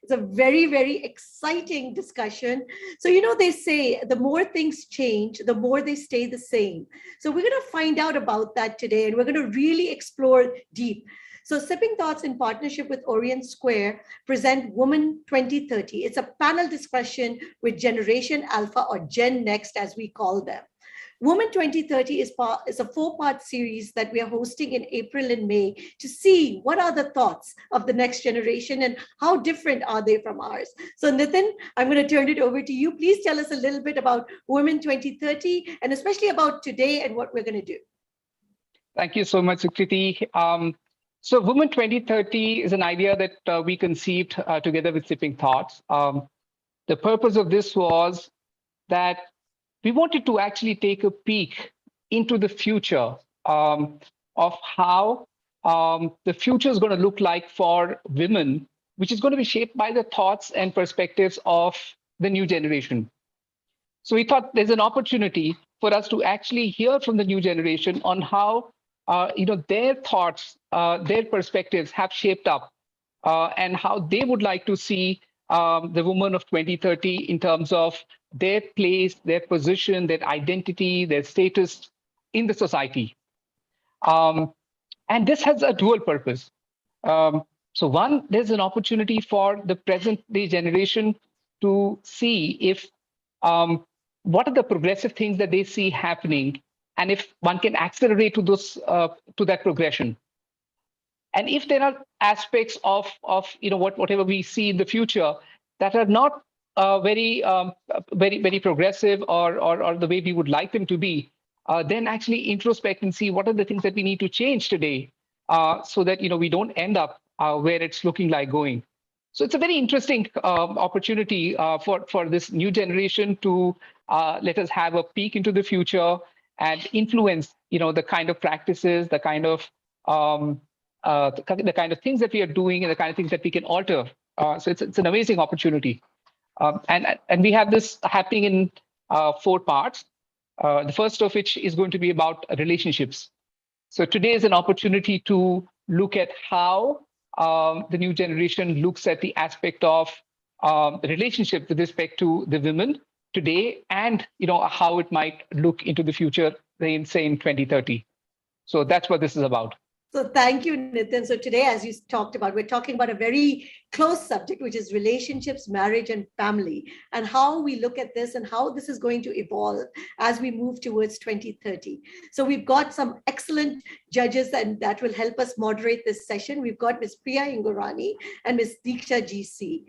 It's a very, very exciting discussion. So, they say the more things change, the more they stay the same. So we're going to find out about that today, and we're going to really explore deep. So Sipping Thoughts, in partnership with Orion Square, present Woman 2030. It's a panel discussion with Generation Alpha, or Gen Next as we call them. Woman 2030 is a 4-part series that we are hosting in April and May to see what are the thoughts of the next generation and how different are they from ours. So Nitin, I'm going to turn it over to you. Please tell us a little bit about Women 2030 and especially about today and what we're going to do. Thank you so much, Sukriti. So Women 2030 is an idea that we conceived together with Sipping Thoughts. The purpose of this was that we wanted to actually take a peek into the future of how the future is going to look like for women, which is going to be shaped by the thoughts and perspectives of the new generation. So we thought there's an opportunity for us to actually hear from the new generation on how their thoughts, their perspectives have shaped up and how they would like to see the woman of 2030 in terms of their place, their position, their identity, their status in the society. And this has a dual purpose. So one, there's an opportunity for the present day generation to see if what are the progressive things that they see happening, and if one can accelerate to those to that progression. And if there are aspects of whatever we see in the future that are not very progressive or the way we would like them to be, then actually introspect and see what are the things that we need to change today so that we don't end up where it's looking like going. So it's a very interesting opportunity for this new generation to let us have a peek into the future and influence the kind of practices, the kind of things that we are doing and the kind of things that we can alter. So it's an amazing opportunity. And we have this happening in 4 parts. The first of which is going to be about relationships. So today is an opportunity to look at how the new generation looks at the aspect of the relationship with respect to the women today, and how it might look into the future in 2030. So that's what this is about. So thank you, Nitin. So today, as you talked about, we're talking about a very close subject, which is relationships, marriage, and family, and how we look at this and how this is going to evolve as we move towards 2030. So we've got some excellent judges that will help us moderate this session. We've got Ms. Priya Hingorani and Ms. Deeksha GC.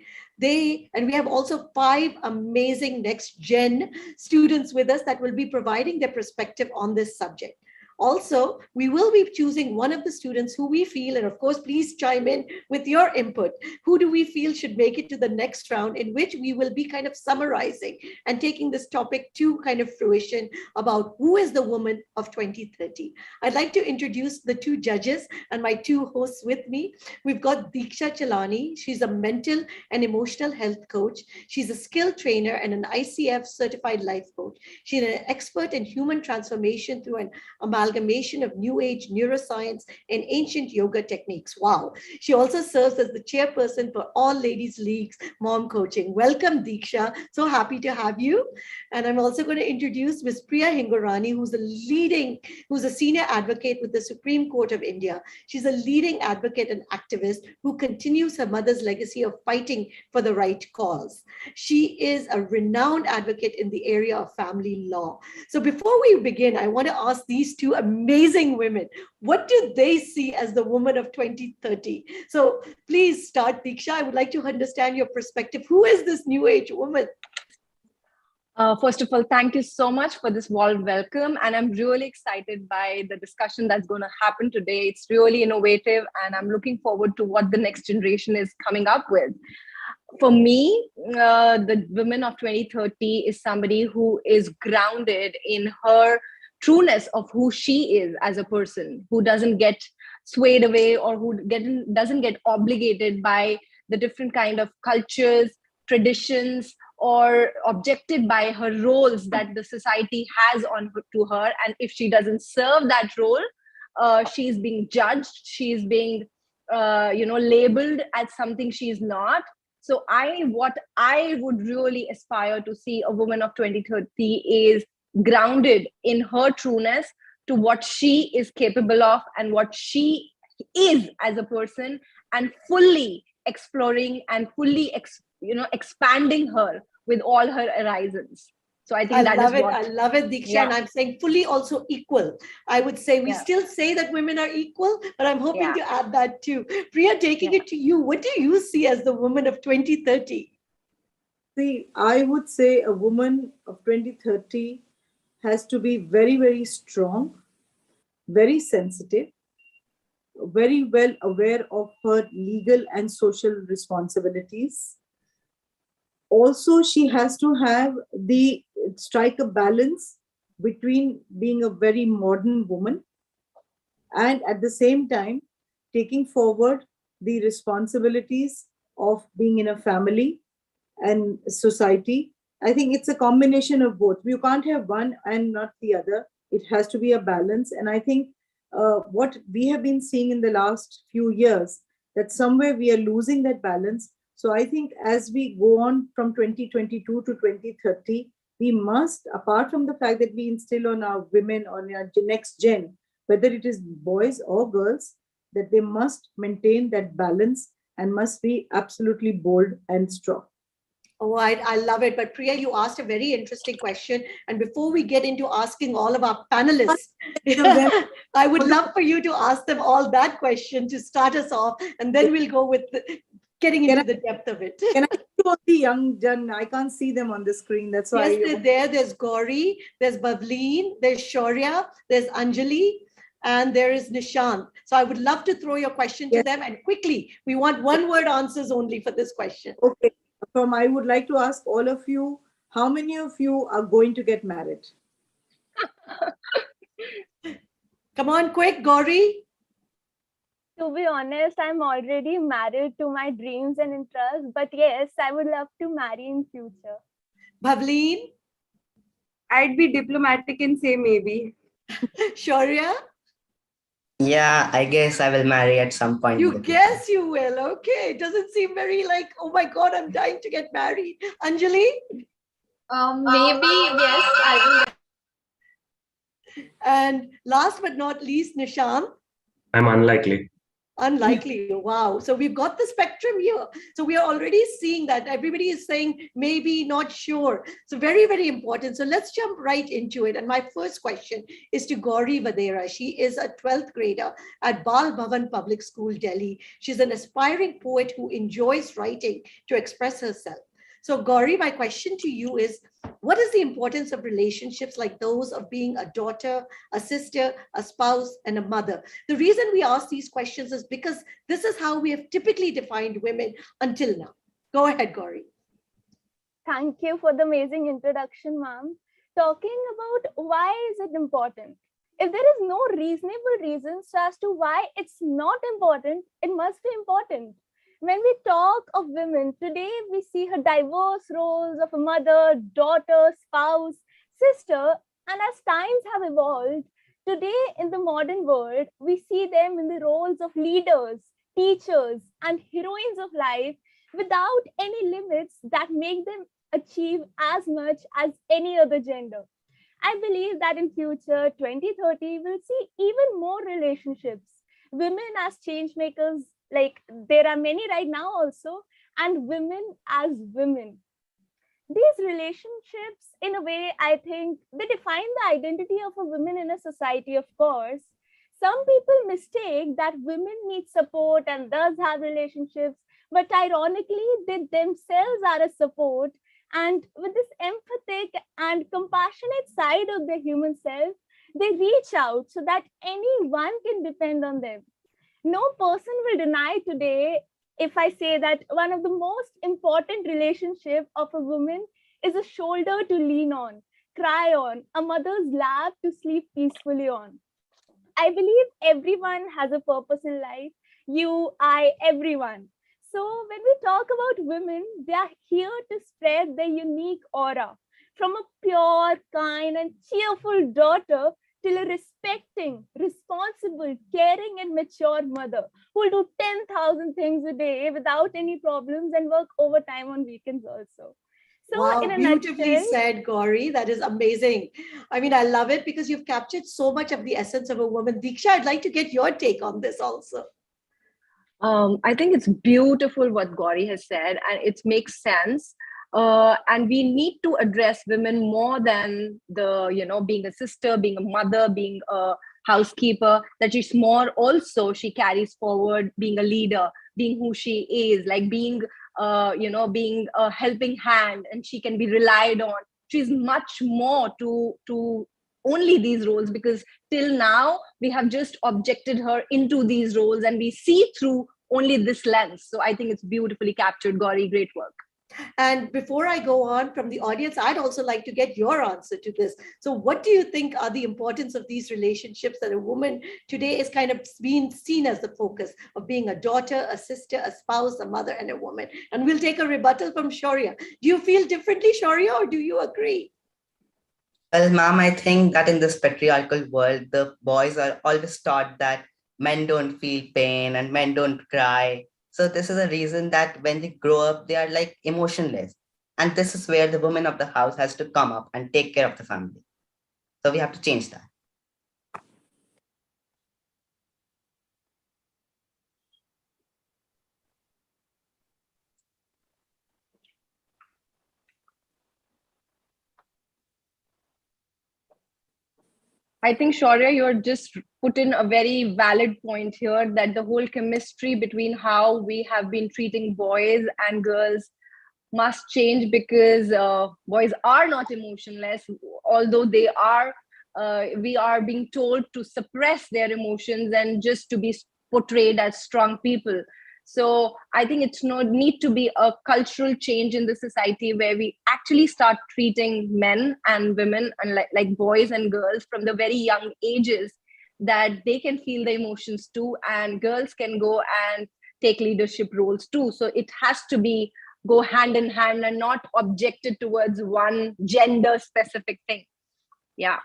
And we have also 5 amazing next gen students with us that will be providing their perspective on this subject. Also, we will be choosing one of the students who we feel, and of course, please chime in with your input. Who do we feel should make it to the next round, in which we will be kind of summarizing and taking this topic to kind of fruition about who is the woman of 2030. I'd like to introduce the 2 judges and my 2 hosts with me. We've got Deeksha Chalani. She's a mental and emotional health coach. She's a skill trainer and an ICF certified life coach. She's an expert in human transformation through an amalgamation of new age neuroscience and ancient yoga techniques. Wow. She also serves as the chairperson for All Ladies League's mom coaching. Welcome, Deeksha. So happy to have you. And I'm also going to introduce Ms. Priya Hingorani, who's a senior advocate with the Supreme Court of India. She's a leading advocate and activist who continues her mother's legacy of fighting for the right cause. She is a renowned advocate in the area of family law. So before we begin, I want to ask these 2 amazing women, what do they see as the woman of 2030? So please start, Deeksha. I would like to understand your perspective. Who is this new age woman? First of all, thank you so much for this warm welcome. And I'm really excited by the discussion that's going to happen today. It's really innovative, and I'm looking forward to what the next generation is coming up with. For me, the woman of 2030 is somebody who is grounded in her trueness of who she is as a person, who doesn't get swayed away or who doesn't get obligated by the different kind of cultures, traditions, or objected by her roles that the society has to her. And if she doesn't serve that role, she's being judged, she's being labeled as something she's not. So what I would really aspire to see a woman of 2030 is grounded in her trueness to what she is capable of and what she is as a person, and fully exploring and fully expanding her with all her horizons. So I think that is what. I love it, Deeksha. Yeah. And I'm saying fully also equal. I would say we Yeah. still say that women are equal, but I'm hoping Yeah. to add that too. Priya, taking it to you, what do you see as the woman of 2030? See, I would say a woman of 2030 has to be very, very strong, very sensitive, very well aware of her legal and social responsibilities. Also, she has to have the strike a balance between being a very modern woman and at the same time taking forward the responsibilities of being in a family and society. I think it's a combination of both. You can't have one and not the other. It has to be a balance. And I think what we have been seeing in the last few years, that somewhere we are losing that balance. So I think as we go on from 2022 to 2030, we must, apart from the fact that we instill on our women, on our next gen, whether it is boys or girls, that they must maintain that balance and must be absolutely bold and strong. Oh, I love it. But Priya, you asked a very interesting question. And before we get into asking all of our panelists, I would love for you to ask them all that question to start us off. And then we'll go with getting into the depth of it. Can I show the young Jan? I can't see them on the screen. That's why. Yes, they're there. There's Gauri, there's Bavleen, there's Shaurya, there's Anjali, and there is Nishant. So I would love to throw your question to them. And quickly, we want one-word answers only for this question. Okay. I would like to ask all of you, how many of you are going to get married? Come on, quick, Gauri. To be honest, I'm already married to my dreams and interests, but yes, I would love to marry in future. Bhavleen? I'd be diplomatic and say maybe. Shaurya? Yeah, I guess I will marry at some point. You guess you will. Okay. It doesn't seem very like, oh my God, I'm dying to get married. Anjali? Maybe, yes, I will. And last but not least, Nishant? I'm unlikely. Unlikely. Wow. So we've got the spectrum here. So we are already seeing that everybody is saying maybe, not sure. So very, very important. So let's jump right into it. And my first question is to Gauri Vadera. She is a 12th grader at Bal Bhavan Public School, Delhi. She's an aspiring poet who enjoys writing to express herself. So Gauri, my question to you is, what is the importance of relationships like those of being a daughter, a sister, a spouse, and a mother? The reason we ask these questions is because this is how we have typically defined women until now. Go ahead, Gauri. Thank you for the amazing introduction, ma'am. Talking about why is it important? If there is no reasonable reasons as to why it's not important, it must be important. When we talk of women today, we see her diverse roles of a mother, daughter, spouse, sister, and as times have evolved, today in the modern world, we see them in the roles of leaders, teachers, and heroines of life without any limits that make them achieve as much as any other gender. I believe that in future 2030, we'll see even more relationships, women as change makers, like there are many right now also, and women as women. These relationships, in a way, I think they define the identity of a woman in a society, of course. Some people mistake that women need support and thus have relationships, but ironically, they themselves are a support. And with this empathic and compassionate side of their human self, they reach out so that anyone can depend on them. No person will deny today if I say that one of the most important relationships of a woman is a shoulder to lean on, cry on, a mother's lap to sleep peacefully on. I believe everyone has a purpose in life. You, I, everyone. So when we talk about women, they are here to spread their unique aura, from a pure, kind, and cheerful daughter till a respecting, responsible, caring, and mature mother who will do 10,000 things a day without any problems and work overtime on weekends also. So Wow, in a beautifully nutshell, said, Gauri. That is amazing. I mean, I love it because you've captured so much of the essence of a woman. Deeksha, I'd like to get your take on this also. I think it's beautiful what Gauri has said, and it makes sense. And we need to address women more than being a sister, being a mother, being a housekeeper. That she's more also, she carries forward being a leader, being who she is, like being, being a helping hand, and she can be relied on. She's much more to only these roles, because till now we have just objected her into these roles and we see through only this lens. So I think it's beautifully captured. Gauri, great work. And before I go on from the audience, I'd also like to get your answer to this. So what do you think are the importance of these relationships that a woman today is kind of being seen as the focus of being a daughter, a sister, a spouse, a mother, and a woman? And we'll take a rebuttal from Shaurya. Do you feel differently, Shaurya, or do you agree? Well, ma'am, I think that in this patriarchal world, the boys are always taught that men don't feel pain and men don't cry. So this is a reason that when they grow up, they are like emotionless. And this is where the woman of the house has to come up and take care of the family. So we have to change that. I think, Shaurya, you're just put in a very valid point here, that the whole chemistry between how we have been treating boys and girls must change, because boys are not emotionless, although they are. We are being told to suppress their emotions and just to be portrayed as strong people. So I think it's no need to be a cultural change in the society where we actually start treating men and women and like boys and girls from the very young ages, that they can feel the emotions too, and girls can go and take leadership roles too. So it has to be go hand in hand and not objected towards one gender specific thing. Yeah.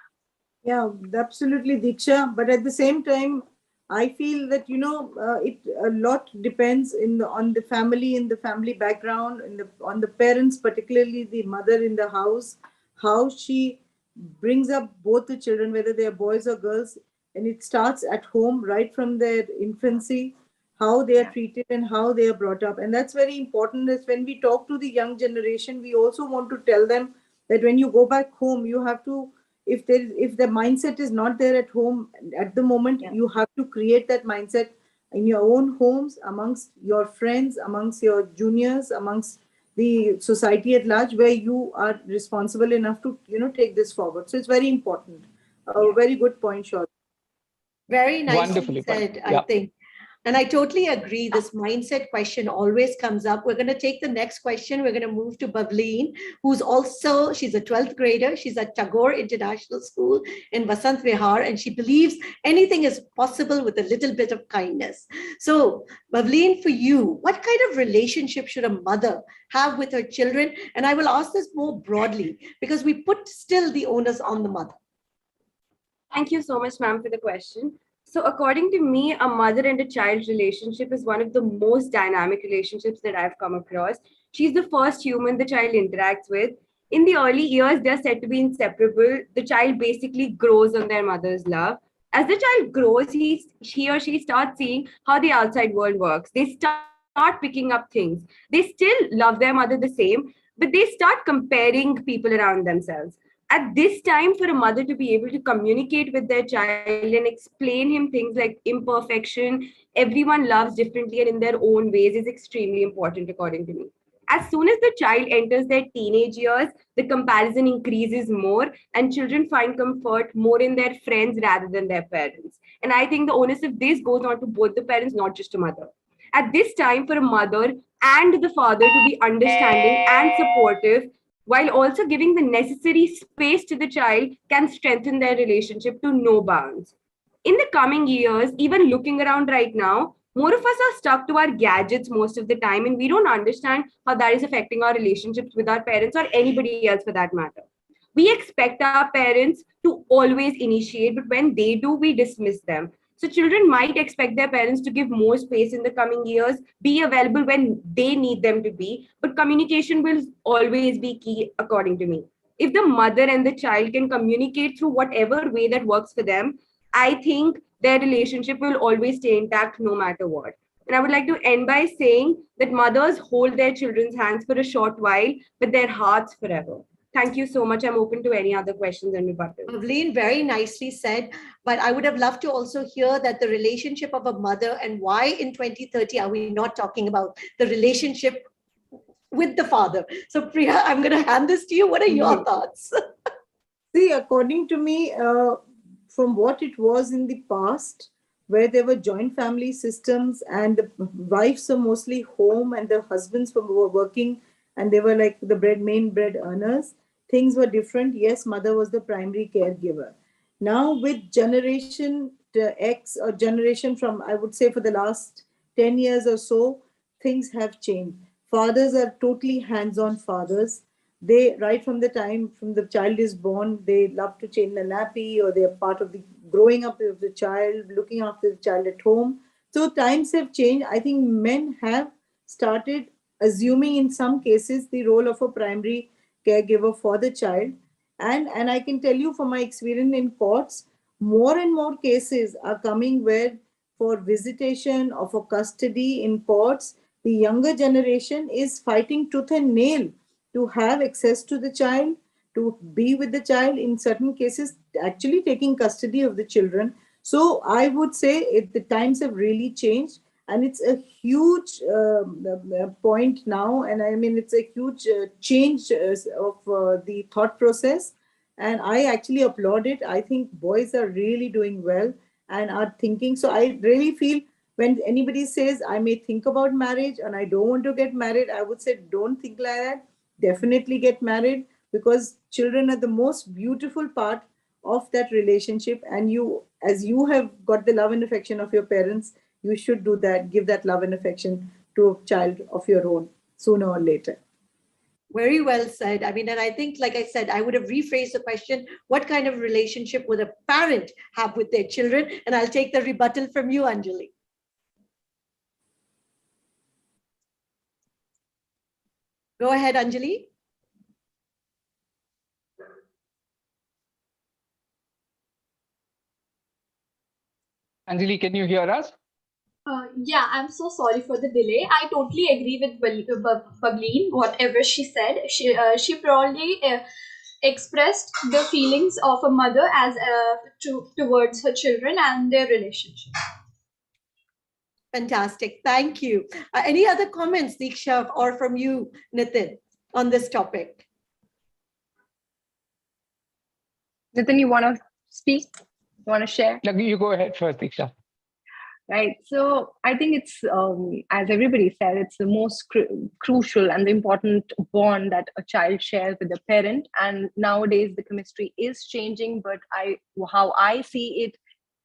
Yeah, absolutely, Diksha. But at the same time, I feel that it a lot depends on the family, in the family background, on the parents, particularly the mother in the house, how she brings up both the children, whether they are boys or girls, and it starts at home right from their infancy, how they are treated and how they are brought up, and that's very important. Is when we talk to the young generation, we also want to tell them that when you go back home, you have to, if the mindset is not there at home at the moment, you have to create that mindset in your own homes, amongst your friends, amongst your juniors, amongst the society at large, where you are responsible enough to take this forward. So it's very important. Very good point, Shaurya. Very nicely Wonderfully put. said, I Yeah. think. And I totally agree. This mindset question always comes up. We're going to take the next question. We're going to move to Bavleen, who's also, she's a 12th grader. She's at Tagore International School in Vasant Vihar, and she believes anything is possible with a little bit of kindness. So, Bavleen, for you, what kind of relationship should a mother have with her children? And I will ask this more broadly because we put still the onus on the mother. Thank you so much, ma'am, for the question. So, according to me, a mother and a child relationship is one of the most dynamic relationships that I've come across. She's the first human the child interacts with. In the early years, they're said to be inseparable. The child basically grows on their mother's love. As the child grows, he or she starts seeing how the outside world works. They start picking up things. They still love their mother the same, but they start comparing people around themselves. At this time, for a mother to be able to communicate with their child and explain him things like imperfection, everyone loves differently and in their own ways, is extremely important, according to me. As soon as the child enters their teenage years, the comparison increases more, and children find comfort more in their friends rather than their parents. And I think the onus of this goes on to both the parents, not just a mother. At this time, for a mother and the father to be understanding and supportive, while also giving the necessary space to the child, can strengthen their relationship to no bounds. In the coming years, even looking around right now, more of us are stuck to our gadgets most of the time, and we don't understand how that is affecting our relationships with our parents or anybody else for that matter. We expect our parents to always initiate, but when they do, we dismiss them. So children might expect their parents to give more space in the coming years, be available when they need them to be, but communication will always be key, according to me. If the mother and the child can communicate through whatever way that works for them, I think their relationship will always stay intact no matter what. And I would like to end by saying that mothers hold their children's hands for a short while, but their hearts forever. Thank you so much. I'm open to any other questions and rebuttals. Pavleen, very nicely said. But I would have loved to also hear that the relationship of a mother, and why in 2030 are we not talking about the relationship with the father? So Priya, I'm going to hand this to you. What are your thoughts? See, according to me, from what it was in the past, where there were joint family systems and the wives were mostly home and the husbands were working and they were like the main bread earners, things were different. Yes, mother was the primary caregiver. Now with generation X or generation from, I would say for the last 10 years or so, things have changed. Fathers are totally hands-on fathers. They, right from the time from the child is born, they love to change the nappy, or they are part of the growing up of the child, looking after the child at home. So times have changed. I think men have started assuming in some cases the role of a primary caregiver for the child. And I can tell you from my experience in courts, more and more cases are coming where for visitation or for custody in courts, the younger generation is fighting tooth and nail to have access to the child, to be with the child, in certain cases, actually taking custody of the children. So I would say the times have really changed, and it's a huge point now. And I mean, it's a huge change of the thought process. And I actually applaud it. I think boys are really doing well and are thinking. So I really feel when anybody says, I may think about marriage and I don't want to get married, I would say, don't think like that. Definitely get married, because children are the most beautiful part of that relationship. And you, as you have got the love and affection of your parents, you should do that, give that love and affection to a child of your own sooner or later. Very well said. I mean, and I think, like I said, I would have rephrased the question, what kind of relationship would a parent have with their children? And I'll take the rebuttal from you, Anjali. Go ahead, Anjali. Anjali, can you hear us? Yeah, I'm so sorry for the delay. I totally agree with Pavleen, whatever she said. She probably expressed the feelings of a mother as towards her children and their relationship. Fantastic. Thank you. Any other comments, Deeksha, or from you, Nitin, on this topic? Nitin, you want to speak? You want to share? No, you go ahead first, Deeksha. Right. So I think it's, as everybody said, it's the most crucial and the important bond that a child shares with a parent. And nowadays the chemistry is changing, but how I see it,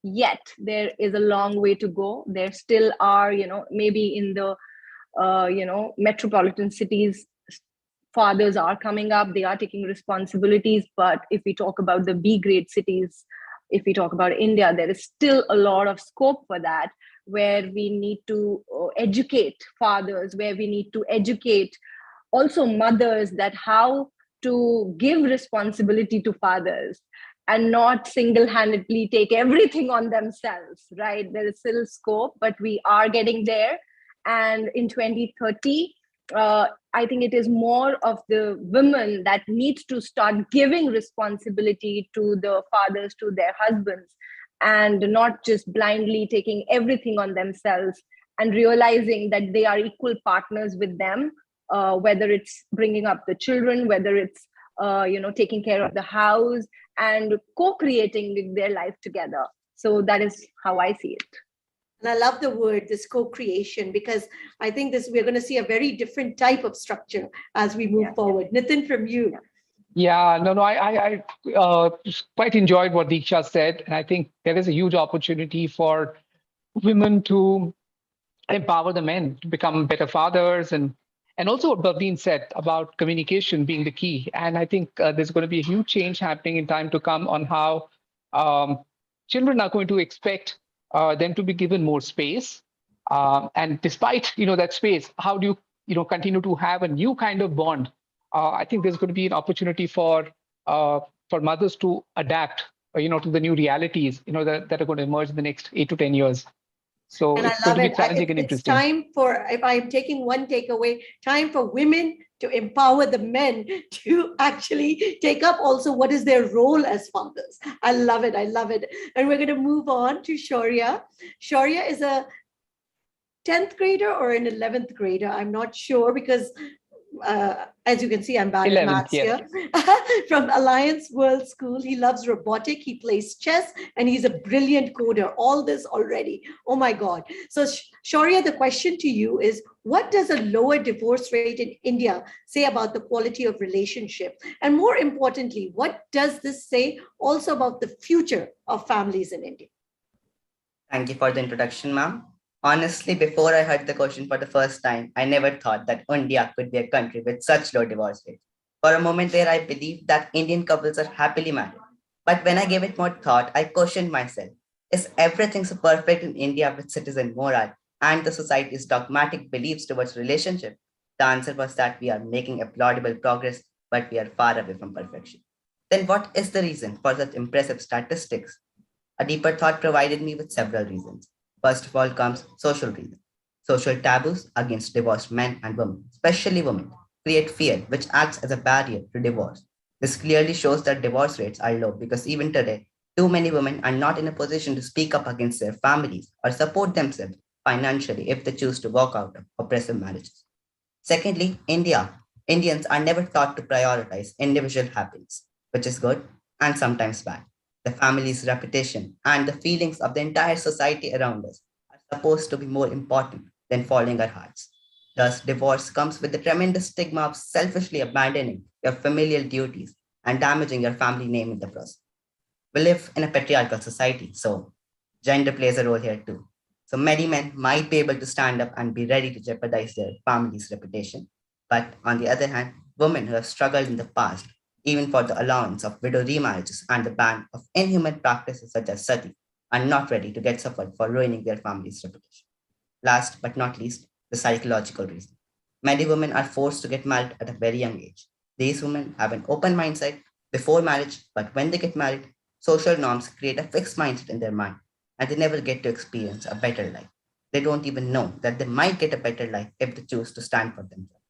yet there is a long way to go. There still are, maybe in the, metropolitan cities, fathers are coming up, they are taking responsibilities. But if we talk about the B grade cities, if we talk about India, there is still a lot of scope for that, where we need to educate fathers, where we need to educate also mothers, that how to give responsibility to fathers and not single-handedly take everything on themselves, right? There is still scope, but we are getting there. And in 2030, I think it is more of the women that need to start giving responsibility to the fathers, to their husbands, and not just blindly taking everything on themselves, and realizing that they are equal partners with them, whether it's bringing up the children, whether it's taking care of the house, and co-creating their life together. So that is how I see it. And I love the word, this co-creation, because I think we're going to see a very different type of structure as we move forward. Nitin, from you. Yeah, no, I quite enjoyed what Deeksha said. And I think there is a huge opportunity for women to empower the men to become better fathers and And also what Bhavleen said about communication being the key. And I think there's going to be a huge change happening in time to come on how children are going to expect them to be given more space. And despite, that space, how do you, continue to have a new kind of bond? I think there's going to be an opportunity for mothers to adapt, to the new realities, that are going to emerge in the next 8 to 10 years. So And it's I going love to be it. challenging and It's interesting. time for, if I'm taking one takeaway, time for women to empower the men to actually take up also what is their role as fathers. I love it. I love it. And we're going to move on to Shaurya. Shaurya is a 10th grader or an 11th grader. I'm not sure because as you can see, I'm bad at 11th, maths yes. here. From Alliance World School. He loves robotic. He plays chess and he's a brilliant coder. All this already. Oh my God. So Shaurya, the question to you is, what does a lower divorce rate in India say about the quality of relationship? And more importantly, what does this say also about the future of families in India? Thank you for the introduction, ma'am. Honestly, before I heard the question for the first time, I never thought that India could be a country with such low divorce rates. For a moment there, I believed that Indian couples are happily married. But when I gave it more thought, I questioned myself. Is everything so perfect in India with citizen moral and the society's dogmatic beliefs towards relationship? The answer was that we are making applaudable progress, but we are far away from perfection. Then what is the reason for such impressive statistics? A deeper thought provided me with several reasons. First of all comes social reason. Social taboos against divorced men and women, especially women, create fear, which acts as a barrier to divorce. This clearly shows that divorce rates are low because even today, too many women are not in a position to speak up against their families or support themselves financially if they choose to walk out of oppressive marriages. Secondly, Indians are never taught to prioritize individual happiness, which is good and sometimes bad. The family's reputation and the feelings of the entire society around us are supposed to be more important than following our hearts. Thus, divorce comes with the tremendous stigma of selfishly abandoning your familial duties and damaging your family name in the process. We live in a patriarchal society, so gender plays a role here too. So many men might be able to stand up and be ready to jeopardize their family's reputation. But on the other hand, women who have struggled in the past, even for the allowance of widow remarriages and the ban of inhuman practices such as sati, are not ready to get suffered for ruining their family's reputation. Last but not least, the psychological reason. Many women are forced to get married at a very young age. These women have an open mindset before marriage, but when they get married, social norms create a fixed mindset in their mind and they never get to experience a better life. They don't even know that they might get a better life if they choose to stand for themselves.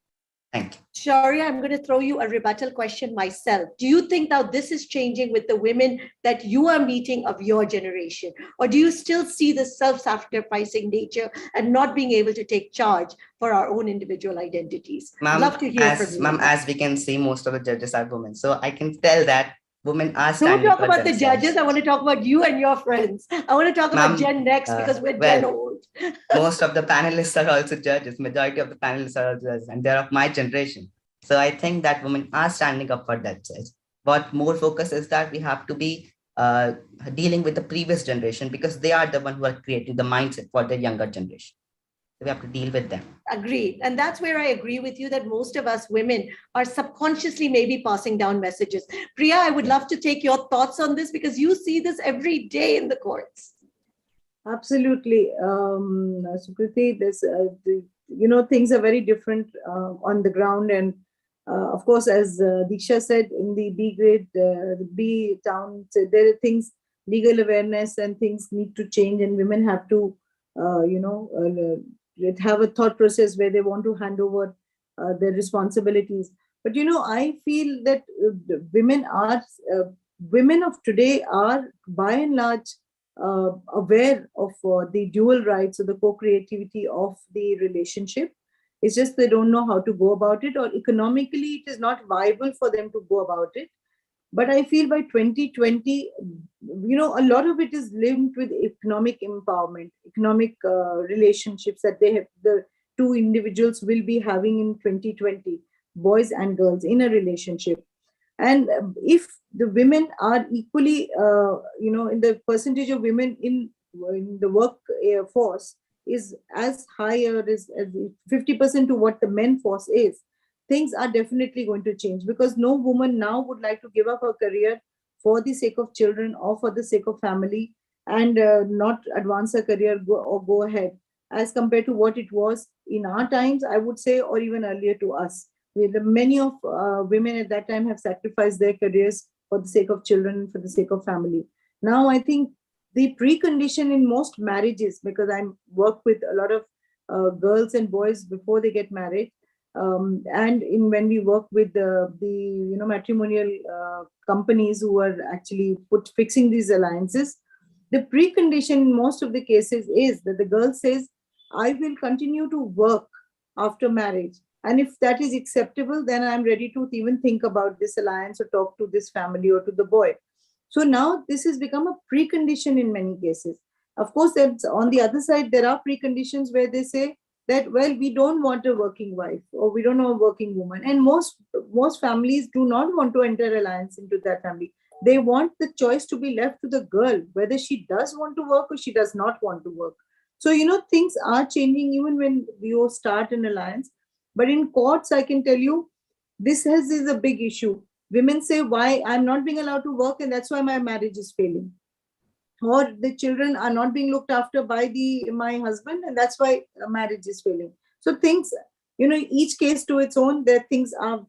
Thank you. Shaurya, I'm going to throw you a rebuttal question myself. Do you think now this is changing with the women that you are meeting of your generation? Or do you still see the self-sacrificing nature and not being able to take charge for our own individual identities? Ma'am, Love to hear from you. As we can see, most of the judges are women. So I can tell that women are Don't standing talk for about the themselves. judges. I want to talk about you and your friends. I want to talk about Gen Next because we're Gen old. Most of the panelists are also judges. Majority of the panelists are also judges, and they're of my generation. So I think that women are standing up for themselves. What more focus is that we have to be dealing with the previous generation because they are the one who are creating the mindset for the younger generation. So we have to deal with them. Agreed. And that's where I agree with you that most of us women are subconsciously maybe passing down messages. Priya, I would love to take your thoughts on this because you see this every day in the courts. Absolutely. Sukriti, things are very different on the ground. And of course, as Deeksha said, in the B grade, the B town, so there are things, legal awareness and things need to change, and women have to, have a thought process where they want to hand over their responsibilities. But, I feel that women of today are by and large aware of the dual rights or the co-creativity of the relationship. It's just they don't know how to go about it, or economically it is not viable for them to go about it. But I feel by 2020, a lot of it is linked with economic empowerment, economic relationships that the two individuals will be having in 2020, boys and girls in a relationship. And if the women are equally, in the percentage of women in the workforce, is as high or is 50% to what the men force is, things are definitely going to change, because no woman now would like to give up her career for the sake of children or for the sake of family, and not advance her career or go ahead, as compared to what it was in our times, I would say, or even earlier to us. Many of women at that time have sacrificed their careers for the sake of children, for the sake of family. Now, I think the precondition in most marriages, because I work with a lot of girls and boys before they get married, and when we work with the matrimonial companies who are actually fixing these alliances, the precondition in most of the cases is that the girl says, I will continue to work after marriage, and if that is acceptable, then I'm ready to even think about this alliance or talk to this family or to the boy. So now this has become a precondition in many cases. Of course, there's, on the other side, there are preconditions where they say that, well, we don't want a working wife, or we don't know a working woman. And most families do not want to enter alliance into that family. They want the choice to be left to the girl, whether she does want to work or she does not want to work. So, things are changing even when you start an alliance. But in courts, I can tell you, this is a big issue. Women say, why I'm not being allowed to work, and that's why my marriage is failing. Or the children are not being looked after by my husband, and that's why a marriage is failing. So things, each case to its own. There things are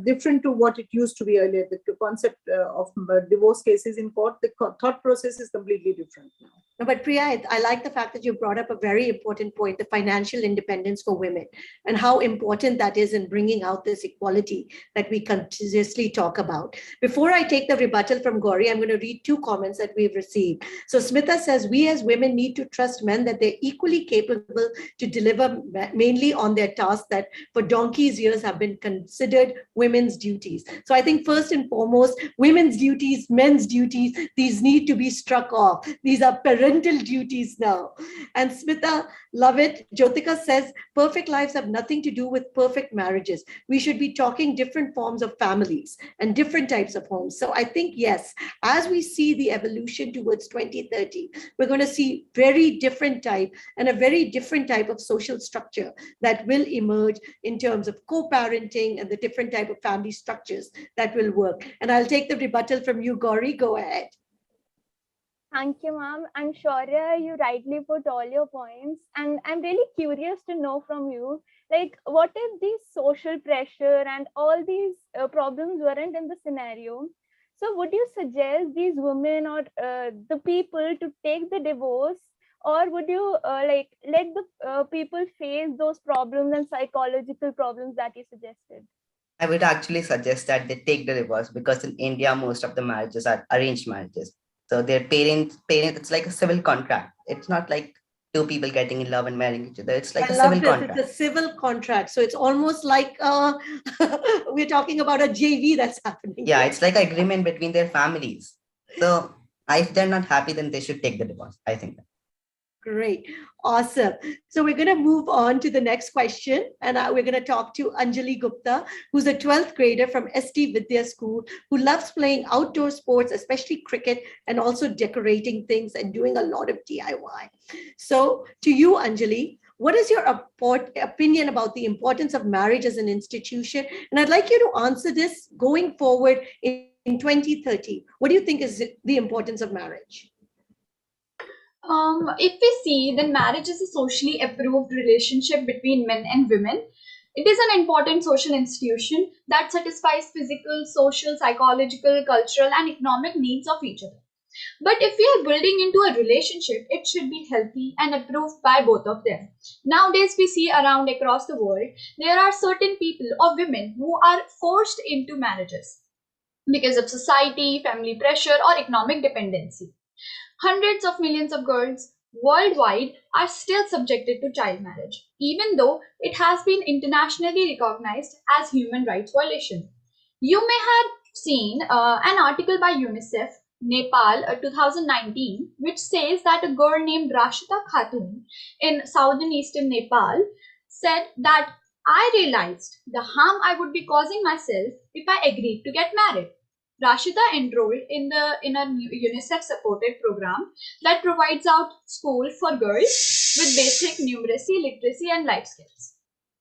different to what it used to be earlier. The concept of divorce cases in court, the thought process is completely different now. No, but Priya, I like the fact that you brought up a very important point, the financial independence for women, and how important that is in bringing out this equality that we continuously talk about. Before I take the rebuttal from Gauri, I'm going to read two comments that we've received. So Smita says, we as women need to trust men that they're equally capable to deliver mainly on their tasks that for donkey's years have been considered women's duties. So I think first and foremost, women's duties, men's duties, these need to be struck off. These are parental duties now. And Smita, love it. Jyotika says, perfect lives have nothing to do with perfect marriages. We should be talking different forms of families and different types of homes. So I think, yes, as we see the evolution towards 2030, we're going to see very different type and a very different type of social structure that will emerge in terms of co-parenting and the different type of family structures that will work. And I'll take the rebuttal from you, Gauri. Go ahead. Thank you, ma'am. And Shaurya, you rightly put all your points. And I'm really curious to know from you, like, what if these social pressure and all these problems weren't in the scenario? So would you suggest these women or the people to take the divorce, or would you let the people face those problems and psychological problems that you suggested? I would actually suggest that they take the divorce, because in India, most of the marriages are arranged marriages. So their parents, it's like a civil contract. It's not like two people getting in love and marrying each other. It's like a civil contract. It's a civil contract. So it's almost like we're talking about a JV that's happening. Yeah, it's like an agreement between their families. So if they're not happy, then they should take the divorce, I think. Great. Awesome. So we're going to move on to the next question. And we're going to talk to Anjali Gupta, who's a 12th grader from ST Vidya School, who loves playing outdoor sports, especially cricket, and also decorating things and doing a lot of DIY. So to you, Anjali, what is your opinion about the importance of marriage as an institution? And I'd like you to answer this going forward in 2030. What do you think is the importance of marriage? If we see, then marriage is a socially approved relationship between men and women. It is an important social institution that satisfies physical, social, psychological, cultural, and economic needs of each other. But if we are building into a relationship, it should be healthy and approved by both of them. Nowadays, we see around across the world, there are certain people or women who are forced into marriages because of society, family pressure, or economic dependency. Hundreds of millions of girls worldwide are still subjected to child marriage, even though it has been internationally recognized as human rights violation. You may have seen an article by UNICEF Nepal 2019, which says that a girl named Rashida Khatun in southern eastern Nepal said that I realized the harm I would be causing myself if I agreed to get married. Rashida enrolled in a UNICEF supported program that provides out school for girls with basic numeracy, literacy, and life skills.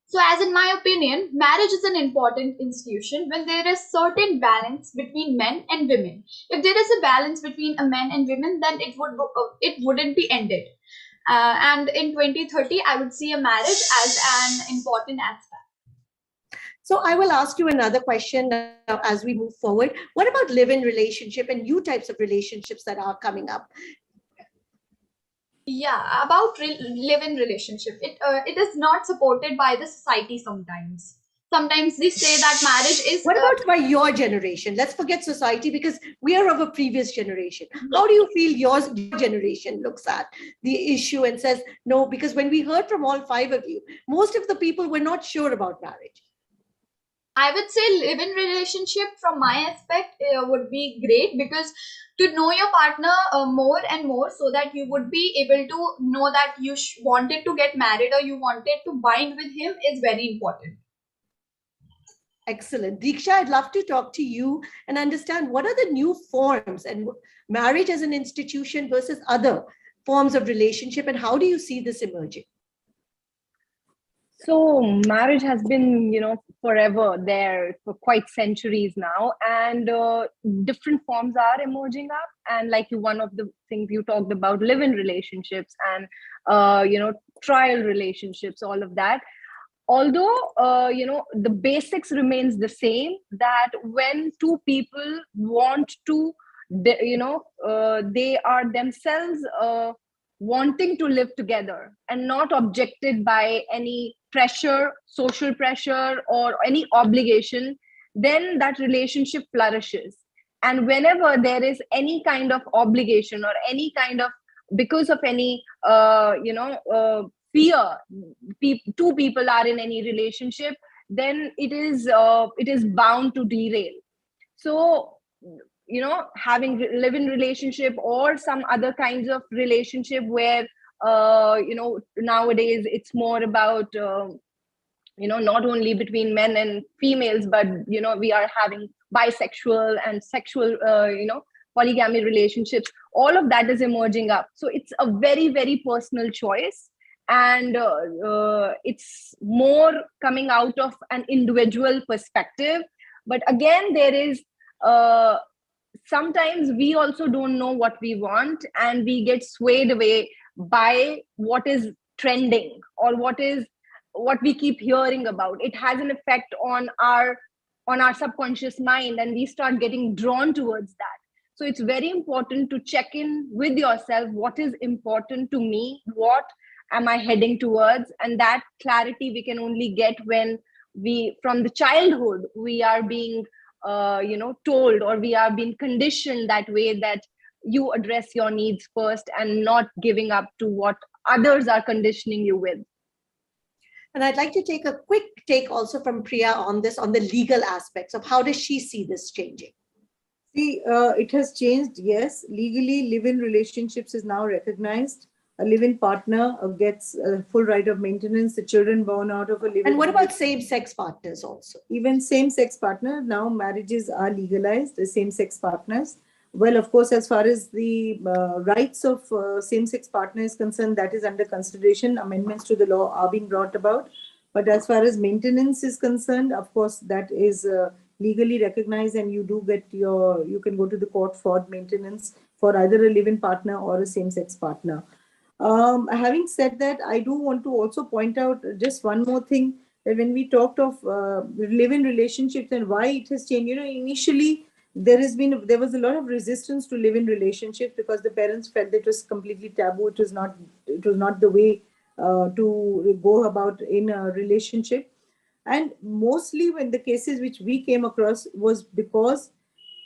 So, as in my opinion, marriage is an important institution when there is certain balance between men and women. If there is a balance between a men and women, then it wouldn't be ended. And in 2030, I would see a marriage as an important aspect. So I will ask you another question as we move forward. What about live-in relationship and new types of relationships that are coming up? Yeah, about live-in relationship, it is not supported by the society sometimes. Sometimes they say that marriage is. What about by your generation? Let's forget society because we are of a previous generation. How do you feel your generation looks at the issue and says no? Because when we heard from all five of you, most of the people were not sure about marriage. I would say live-in relationship from my aspect would be great, because to know your partner more and more, so that you would be able to know that you wanted to get married or you wanted to bind with him is very important. Excellent. Deeksha, I'd love to talk to you and understand what are the new forms and marriage as an institution versus other forms of relationship, and how do you see this emerging? So marriage has been, forever there for quite centuries now, and different forms are emerging up. And like one of the things you talked about, live-in relationships and, trial relationships, all of that. Although, the basics remains the same, that when two people want to, they are themselves wanting to live together and not objected by any pressure, social pressure, or any obligation, then that relationship flourishes. And whenever there is any kind of obligation or any kind of, because of any, fear, two people are in any relationship, then it is bound to derail. So, having live-in relationship or some other kinds of relationship where nowadays it's more about not only between men and females, but we are having bisexual and sexual polygamy relationships. All of that is emerging up. So it's a very, very personal choice, and it's more coming out of an individual perspective. But again, there is sometimes we also don't know what we want, and we get swayed away by what is trending or what we keep hearing about. It has an effect on our subconscious mind, and we start getting drawn towards that. So it's very important to check in with yourself. What is important to me? What am I heading towards? And that clarity we can only get when from the childhood, we are being told, or we are being conditioned that way, that you address your needs first and not giving up to what others are conditioning you with. And I'd like to take a quick take also from Priya on this, on the legal aspects of how does she see this changing? See, it has changed, yes. Legally, live-in relationships is now recognized. A live-in partner gets a full right of maintenance. The children born out of a live-in. And what about same-sex partners also? Even same-sex partners, now marriages are legalized, the same-sex partners. Well, of course, as far as the rights of same-sex partners is concerned, that is under consideration. Amendments to the law are being brought about. But as far as maintenance is concerned, of course, that is legally recognized, and you can go to the court for maintenance for either a live-in partner or a same-sex partner. Having said that, I do want to also point out just one more thing, that when we talked of live-in relationships and why it has changed, initially there was a lot of resistance to live-in relationships because the parents felt that it was completely taboo. It was not the way to go about in a relationship. And mostly when the cases which we came across was because,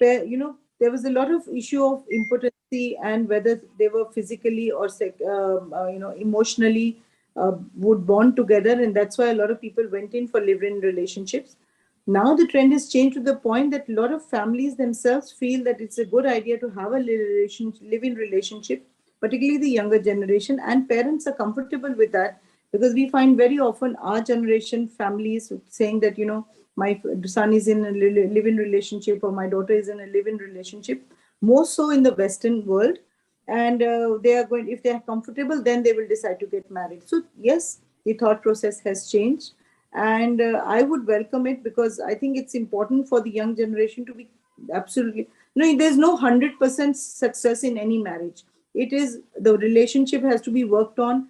there was a lot of issue of impotency, and whether they were physically or emotionally would bond together, and that's why a lot of people went in for live-in relationships. Now the trend has changed to the point that a lot of families themselves feel that it's a good idea to have a live-in relationship, particularly the younger generation, and parents are comfortable with that, because we find very often our generation families saying that, my son is in a live-in relationship or my daughter is in a live-in relationship, more so in the Western world. And they are going, if they are comfortable, then they will decide to get married. So yes, the thought process has changed. And I would welcome it, because I think it's important for the young generation to be absolutely, there's no 100% success in any marriage. It is, the relationship has to be worked on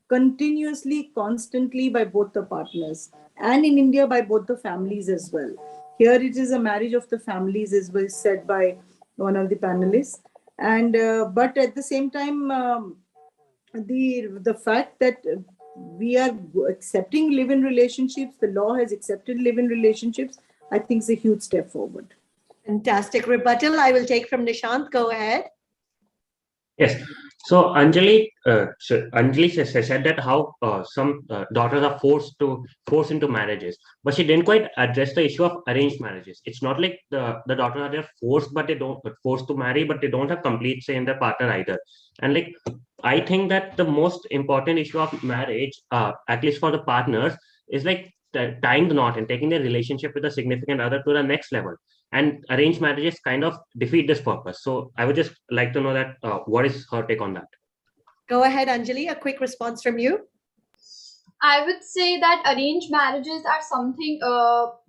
continuously, constantly by both the partners, and in India by both the families as well. Here it is a marriage of the families, as was said by one of the panelists. And but at the same time, the fact that we are accepting live-in relationships, the law has accepted live-in relationships, I think is a huge step forward. Fantastic. Rebuttal I will take from Nishant. Go ahead. Yes. So Anjali said that how some daughters are forced into marriages, but she didn't quite address the issue of arranged marriages. It's not like the daughters are there forced to marry, but they don't have complete say in their partner either. And like, I think that the most important issue of marriage, at least for the partners, is like tying the knot and taking their relationship with a significant other to the next level. And arranged marriages kind of defeat this purpose. So I would just like to know that what is her take on that? Go ahead, Anjali, a quick response from you. I would say that arranged marriages are something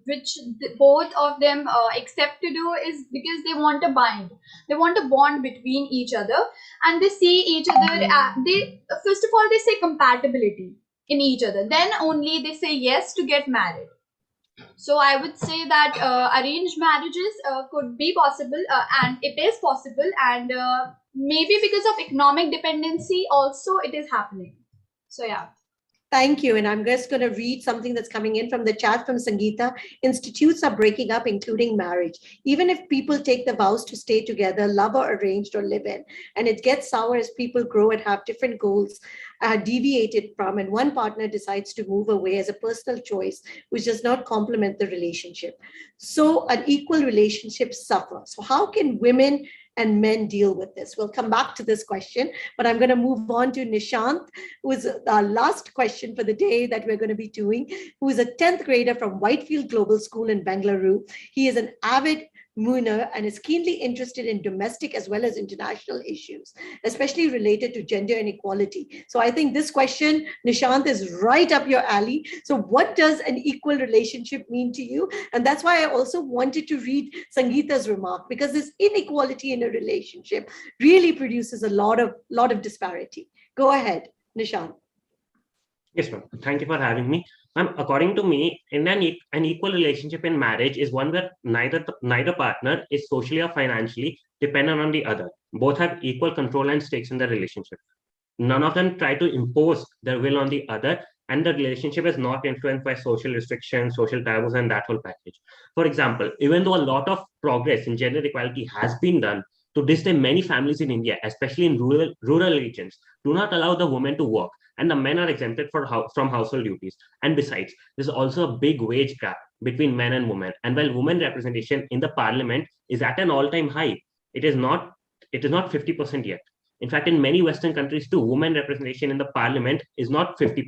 which both of them accept to do, is because they want a bind. They want a bond between each other, and they see each other. They first of all, they say compatibility in each other. Then only they say yes to get married. So I would say that arranged marriages could be possible, and it is possible, and maybe because of economic dependency also it is happening. So yeah. Thank you. And I'm just going to read something that's coming in from the chat from Sangeeta. Institutes are breaking up, including marriage. Even if people take the vows to stay together, love or arranged or live in, and it gets sour as people grow and have different goals deviated from, and one partner decides to move away as a personal choice, which does not complement the relationship. So unequal relationships suffer. So how can women and men deal with this? We'll come back to this question, but I'm going to move on to Nishant, who is our last question for the day that we're going to be doing, who is a 10th grader from Whitefield Global School in Bengaluru. He is an avid Mooner and is keenly interested in domestic as well as international issues, especially related to gender inequality. So I think this question, Nishant, is right up your alley. So what does an equal relationship mean to you? And that's why I also wanted to read Sangeeta's remark, because this inequality in a relationship really produces a lot of disparity. Go ahead, Nishant. Yes, ma'am. Thank you for having me. Ma'am, according to me, in an equal relationship in marriage is one where neither partner is socially or financially dependent on the other. Both have equal control and stakes in the relationship. None of them try to impose their will on the other, and the relationship is not influenced by social restrictions, social taboos, and that whole package. For example, even though a lot of progress in gender equality has been done, to this day, many families in India, especially in rural regions, do not allow the women to work, and the men are exempted from household duties. And besides, there's also a big wage gap between men and women. And while women representation in the parliament is at an all-time high, it is not 50% yet. In fact, in many Western countries too, women representation in the parliament is not 50%.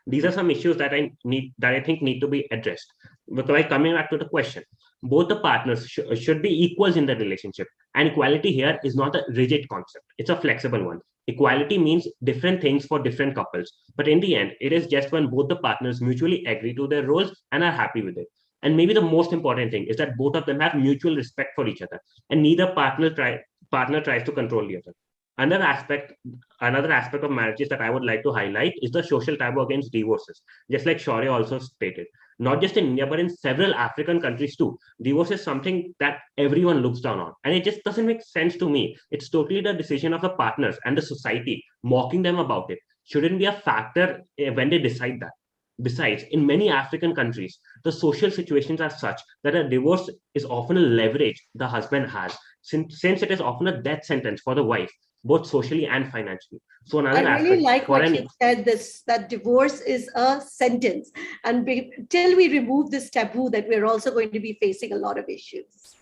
These are some issues that I think need to be addressed. But by coming back to the question, both the partners should be equals in the relationship. And equality here is not a rigid concept. It's a flexible one. Equality means different things for different couples. But in the end, it is just when both the partners mutually agree to their roles and are happy with it. And maybe the most important thing is that both of them have mutual respect for each other, and neither partner tries to control the other. Another aspect of marriages that I would like to highlight is the social taboo against divorces. Just like Shaurya also stated, not just in India, but in several African countries too, divorce is something that everyone looks down on. And it just doesn't make sense to me. It's totally the decision of the partners, and the society mocking them about it shouldn't be a factor when they decide that. Besides, in many African countries, the social situations are such that a divorce is often a leverage the husband has, since it is often a death sentence for the wife, both socially and financially. So another I really like what you said, that divorce is a sentence. And till we remove this taboo, that we're also going to be facing a lot of issues.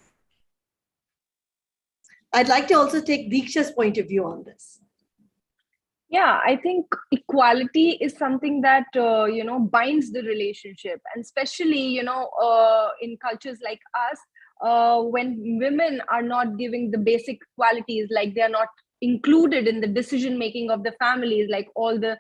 I'd like to also take Deeksha's point of view on this. Yeah, I think equality is something that binds the relationship, and especially in cultures like us, when women are not giving the basic qualities, like they are not included in the decision making of the families, like all the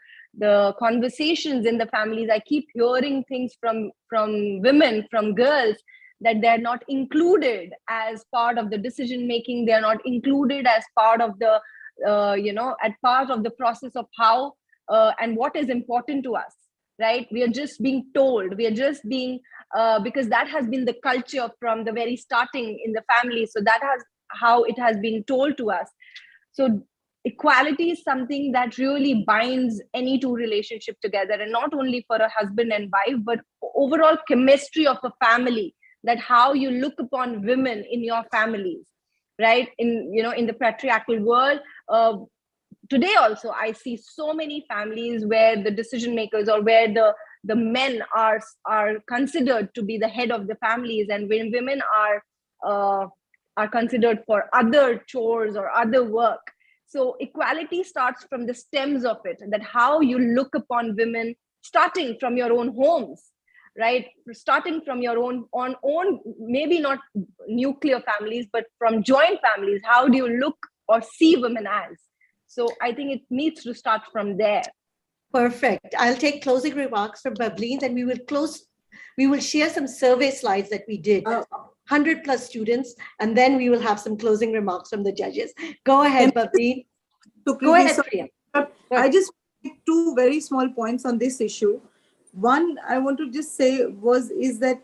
conversations in the families. I keep hearing things from women, from girls, that they are not included as part of the decision making. They are not included as part of the at part of the process of how and what is important to us, right? We are just being told, we are just being because that has been the culture from the very starting in the family, so that has how it has been told to us. So equality is something that really binds any two relationship together, and not only for a husband and wife, but overall chemistry of a family, that how you look upon women in your families, right? In the patriarchal world, today also I see so many families where the decision makers, or where the men are considered to be the head of the families, and when women are considered for other chores or other work. So equality starts from the stems of it, that how you look upon women, starting from your own homes, right? Starting from your own, maybe not nuclear families, but from joint families. How do you look or see women as? So I think it needs to start from there. Perfect. I'll take closing remarks from Bableen, and we will share some survey slides that we did. 100 plus students, and then we will have some closing remarks from the judges. Go ahead, Bableen. Go ahead, Priya. I just make two very small points on this issue. One, I want to just say is that,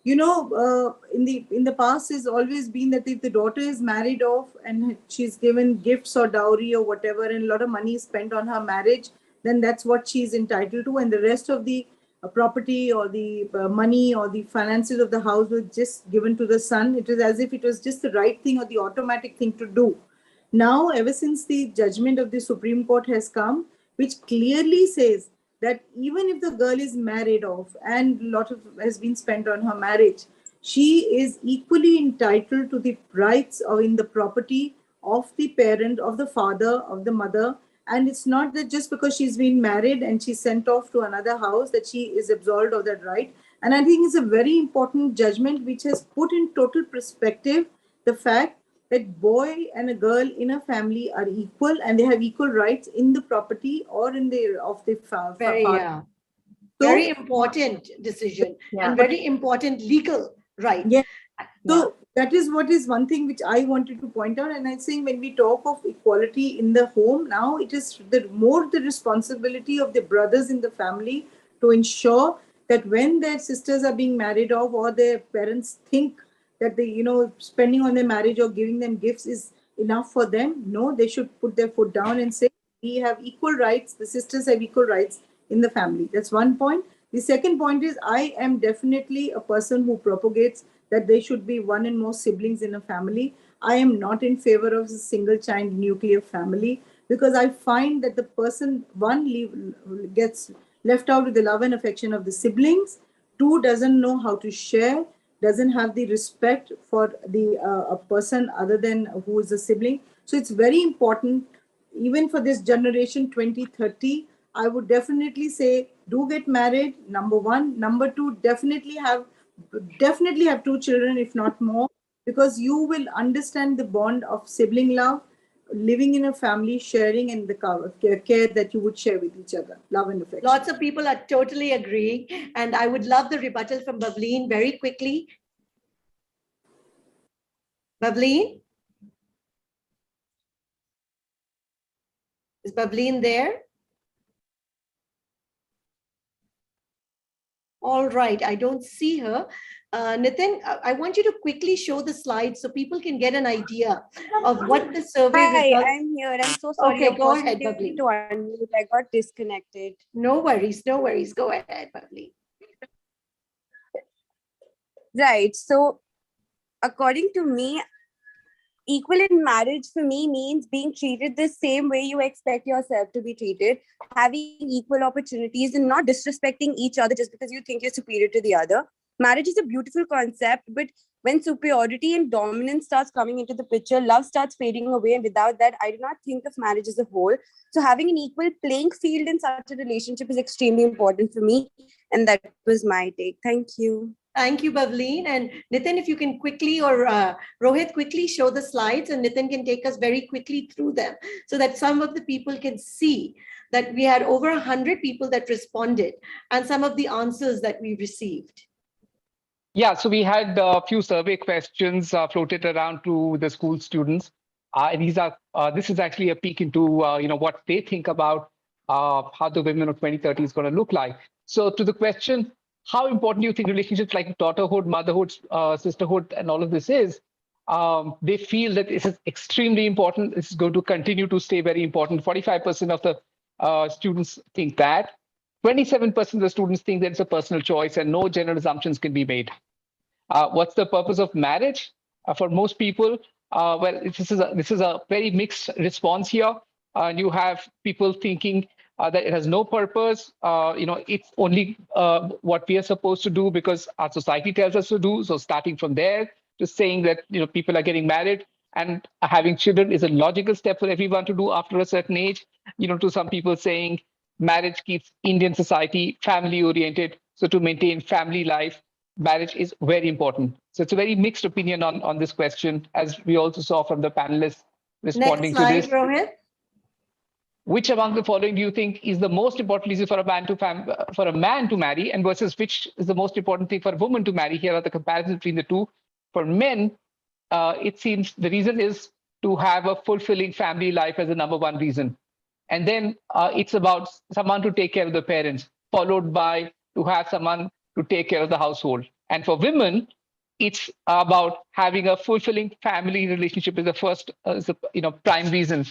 in the past has always been that if the daughter is married off and she's given gifts or dowry or whatever, and a lot of money is spent on her marriage, then that's what she's entitled to, and the rest of the property or the money or the finances of the house was just given to the son. It was as if it was just the right thing or the automatic thing to do. Now, ever since the judgment of the Supreme Court has come, which clearly says that even if the girl is married off and a lot of has been spent on her marriage, she is equally entitled to the rights or in the property of the parent, of the father, of the mother. And it's not that just because she's been married and she's sent off to another house that she is absolved of that right. And I think it's a very important judgment which has put in total perspective the fact that boy and a girl in a family are equal and they have equal rights in the property or in the of the father. Very important decision and very important legal right. Yeah. So that is what is one thing which I wanted to point out. And I think when we talk of equality in the home, now it is more the responsibility of the brothers in the family to ensure that when their sisters are being married off or their parents think that they, spending on their marriage or giving them gifts is enough for them. No, they should put their foot down and say, we have equal rights. The sisters have equal rights in the family. That's one point. The second point is I am definitely a person who propagates that there should be one and more siblings in a family. I am not in favor of a single child nuclear family because I find that the person, one, gets left out with the love and affection of the siblings. Two, doesn't know how to share, doesn't have the respect for the a person other than who is a sibling. So it's very important, even for this generation 2030, I would definitely say do get married, number one. Number two, definitely have two children, if not more, because you will understand the bond of sibling love, living in a family, sharing, and the care that you would share with each other, love and affection. Lots of people are totally agreeing, and I would love the rebuttal from Bableen very quickly. Bableen? Is Bableen there? All right, I don't see her. Nitin, I want you to quickly show the slides so people can get an idea of what the survey results. Hi, I'm here. I'm so sorry. Okay, go ahead, Bableen. To unmute. I got disconnected. No worries, no worries. Go ahead, Bableen. Right. So, according to me, equal in marriage for me means being treated the same way you expect yourself to be treated, having equal opportunities and not disrespecting each other just because you think you're superior to the other. Marriage is a beautiful concept, but when superiority and dominance starts coming into the picture, love starts fading away. And without that, I do not think of marriage as a whole. So having an equal playing field in such a relationship is extremely important for me. And that was my take. Thank you. Thank you, Bavleen. And Nitin, if you can quickly, or Rohit, quickly show the slides, and Nitin can take us very quickly through them so that some of the people can see that we had over 100 people that responded and some of the answers that we received. Yeah, so we had a few survey questions floated around to the school students. This is actually a peek into what they think about how the women of 2030 is going to look like. So to the question, how important do you think relationships like daughterhood, motherhood, sisterhood, and all of this is? They feel that this is extremely important. It's going to continue to stay very important. 45% of the students think that. 27% of the students think that it's a personal choice and no general assumptions can be made. What's the purpose of marriage? For most people, well, this is a very mixed response here. You have people thinking that it has no purpose. It's only what we are supposed to do because our society tells us to do. So starting from there to saying that people are getting married and having children is a logical step for everyone to do after a certain age. To some people saying marriage keeps Indian society family oriented. So to maintain family life, marriage is very important. So it's a very mixed opinion on this question, as we also saw from the panelists responding Next slide, to this. Rohit. Which among the following do you think is the most important reason for a man to marry, and versus which is the most important thing for a woman to marry? Here are the comparisons between the two. For men, it seems the reason is to have a fulfilling family life as the number one reason. And then it's about someone to take care of the parents, followed by to have someone to take care of the household. And for women, it's about having a fulfilling family relationship is the first, prime reason.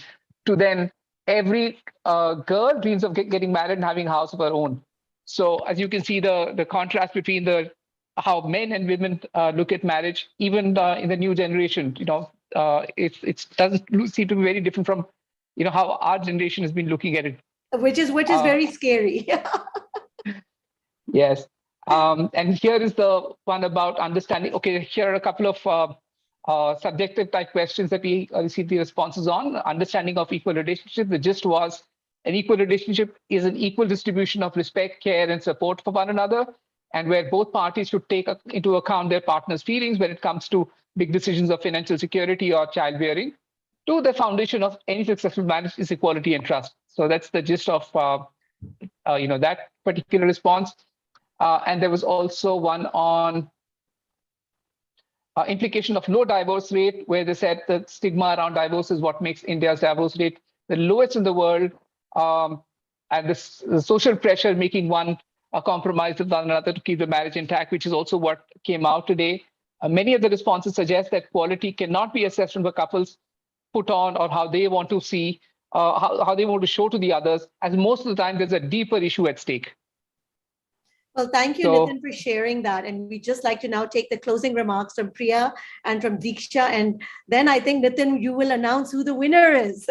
To then every girl dreams of getting married and having a house of her own. So as you can see, the contrast between how men and women look at marriage, even in the new generation, it doesn't seem to be very different from how our generation has been looking at it, which is very scary. Yes. And here is the one about understanding. Okay, here are a couple of subjective type questions that we received the responses on. Understanding of equal relationship. The gist was an equal relationship is an equal distribution of respect, care, and support for one another, and where both parties should take into account their partner's feelings when it comes to big decisions of financial security or childbearing. To the foundation of any successful marriage is equality and trust. So that's the gist of that particular response. And there was also one on implication of low divorce rate, where they said the stigma around divorce is what makes India's divorce rate the lowest in the world, and the social pressure making one compromise with one another to keep the marriage intact, which is also what came out today. Many of the responses suggest that quality cannot be assessed from the couples put on or how they want to see, how they want to show to the others, as most of the time there's a deeper issue at stake. Well, thank you, Nitin, for sharing that. And we just like to now take the closing remarks from Priya and from Deeksha. And then I think, Nitin, you will announce who the winner is.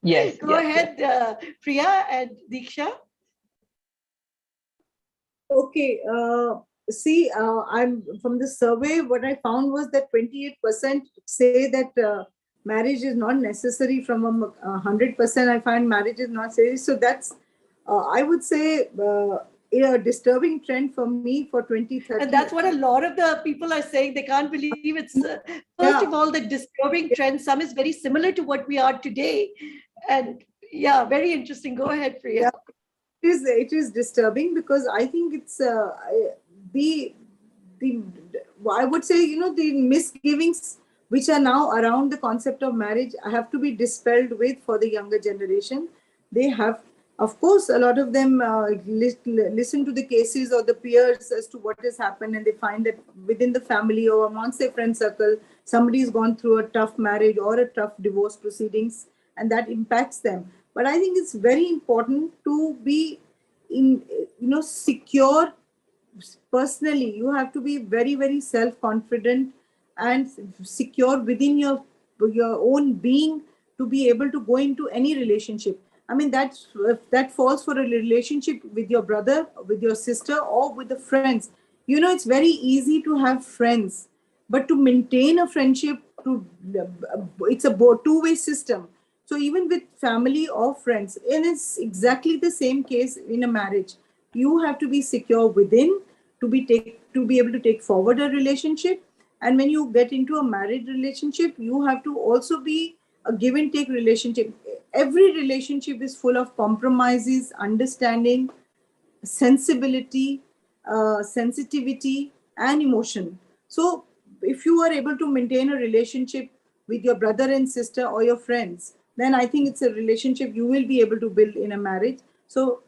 Yes. Go ahead, Priya and Deeksha. Okay. I'm from the survey, what I found was that 28% say that marriage is not necessary. From 100%, I find marriage is not necessary. So that's, I would say, a disturbing trend for me for 2030. And that's what a lot of the people are saying. They can't believe it's, first of all, the disturbing trend. Some is very similar to what we are today. And yeah, very interesting. Go ahead, Priya. Yeah, it is disturbing because I think it's I would say, the misgivings which are now around the concept of marriage have to be dispelled with for the younger generation. They have, of course, a lot of them listen to the cases or the peers as to what has happened, and they find that within the family or amongst their friend circle, somebody has gone through a tough marriage or a tough divorce proceedings, and that impacts them. But I think it's very important to be secure personally. You have to be very, very self-confident and secure within your own being to be able to go into any relationship. I mean, that falls for a relationship with your brother, with your sister, or with the friends. It's very easy to have friends, but to maintain a friendship, it's a two-way system. So even with family or friends, and it's exactly the same case in a marriage. You have to be secure within to be able to take forward a relationship. And when you get into a married relationship, you have to also be a give and take relationship. Every relationship is full of compromises, understanding, sensibility, sensitivity, and emotion. So, if you are able to maintain a relationship with your brother and sister or your friends, then I think it's a relationship you will be able to build in a marriage. So,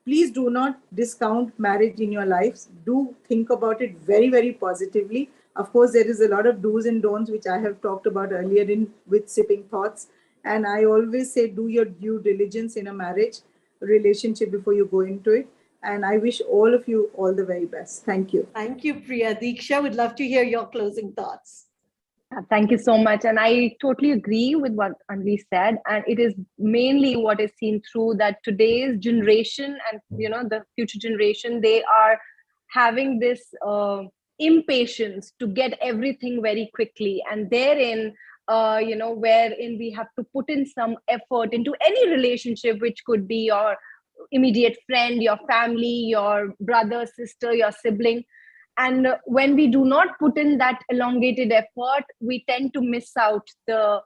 please do not discount marriage in your lives. Do think about it very, very positively. Of course, there is a lot of do's and don'ts which I have talked about earlier in with sipping thoughts. And I always say, do your due diligence in a marriage relationship before you go into it. And I wish all of you all the very best. Thank you. Thank you, Priya. Deeksha, would love to hear your closing thoughts. Thank you so much. And I totally agree with what Anvi said. And it is mainly what is seen through that today's generation and, the future generation, they are having this impatience to get everything very quickly. And therein, wherein we have to put in some effort into any relationship, which could be your immediate friend, your family, your brother, sister, your sibling. And when we do not put in that elongated effort, we tend to miss out the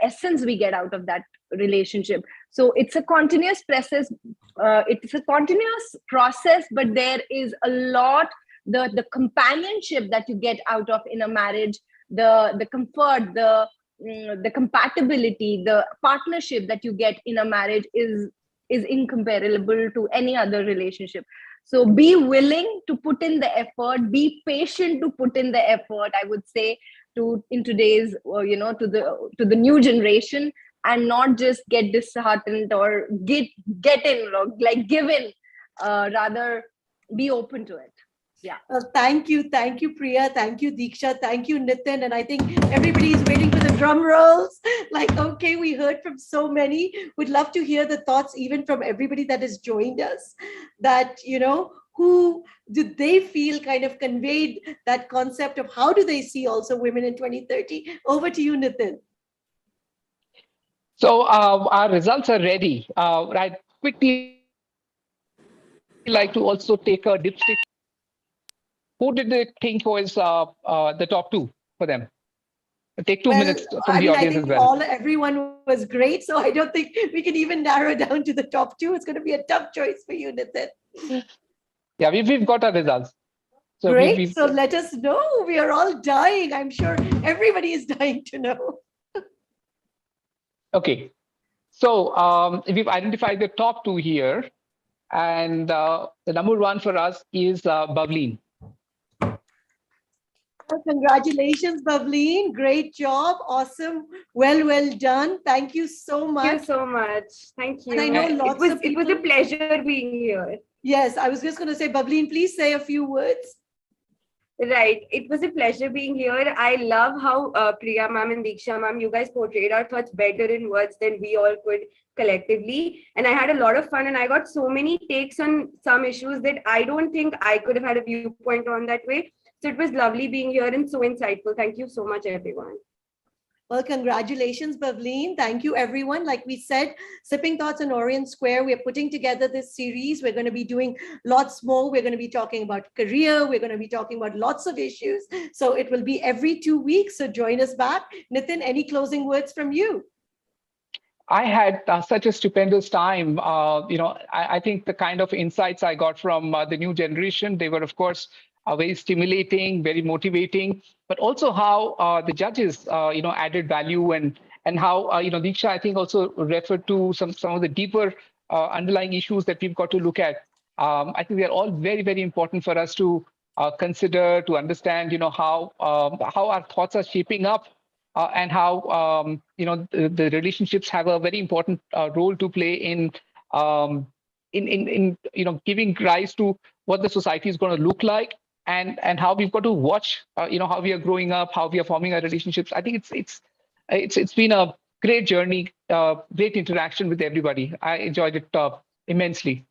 essence we get out of that relationship. So it's a continuous process. It's a continuous process, but there is a lot, the companionship that you get out of in a marriage, the comfort, the compatibility, the partnership that you get in a marriage is incomparable to any other relationship. So be willing to put in the effort, be patient to put in the effort, I would say, in today's, to the new generation, and not just get disheartened or give in, rather be open to it. Yeah. Thank you, Priya. Thank you, Deeksha. Thank you, Nitin. And I think everybody's waiting for the drum rolls. Okay, we heard from so many. Would love to hear the thoughts, even from everybody that has joined us. That who did they feel kind of conveyed that concept of how do they see also women in 2030? Over to you, Nitin. So our results are ready. I'd quickly like to also take a dipstick. Who did they think was the top two for them? Take 2 minutes from the audience as well. Everyone was great, so I don't think we can even narrow down to the top two. It's going to be a tough choice for you, Nitin. Yeah, we've got our results. So great. So let us know. We are all dying. I'm sure everybody is dying to know. Okay. So we've identified the top two here. And the number one for us is Bavleen. Congratulations, Bavleen. Great job. Awesome. Well done. Thank you so much. Thank you so much. Thank you. And I know it was a pleasure being here. Yes, I was just going to say, Bavleen, please say a few words. Right. It was a pleasure being here. I love how Priya ma'am and Deeksha ma'am, you guys portrayed our thoughts better in words than we all could collectively. And I had a lot of fun, and I got so many takes on some issues that I don't think I could have had a viewpoint on that way. So it was lovely being here and so insightful. Thank you so much, everyone. Well, congratulations, Bavleen. Thank you, everyone. Like we said, Sipping Thoughts on Orion Square, we're putting together this series. We're going to be doing lots more. We're going to be talking about career. We're going to be talking about lots of issues. So it will be every 2 weeks. So join us back. Nitin, any closing words from you? I had such a stupendous time. I think the kind of insights I got from the new generation, they were, of course, very stimulating, very motivating, but also how the judges, added value and how, Deeksha, I think, also referred to some of the deeper underlying issues that we've got to look at. I think they're all very, very important for us to consider, to understand, how our thoughts are shaping up. And how the relationships have a very important role to play in giving rise to what the society is going to look like, and how we've got to watch how we are growing up, how we are forming our relationships. I think it's been a great journey, great interaction with everybody. I enjoyed it immensely.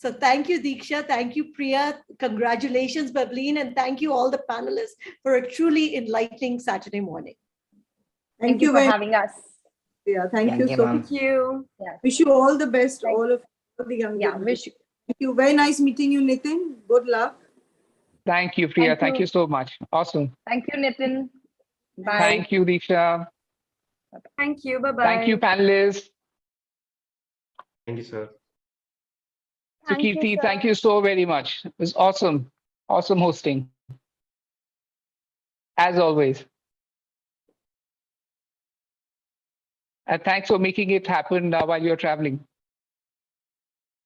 So thank you, Deeksha. Thank you, Priya. Congratulations, Bableen. And thank you all the panelists for a truly enlightening Saturday morning. Thank you for having us. Yeah, thank you you, so ma'am. much. Thank you. Yes. Wish you all the best, Thank- all of the young Yeah, generation. wish. Thank you. Very nice meeting you, Nitin. Good luck. Thank you, Priya. Thank Thank you. you so much. Awesome. Thank you, Nitin. Bye. Thank you, Deeksha. Thank you. Bye-bye. Thank you, panelists. Thank you, sir. Thank you, Sukriti, sir. thank you so very much. It was awesome. Awesome hosting. As always. And thanks for making it happen while you're traveling.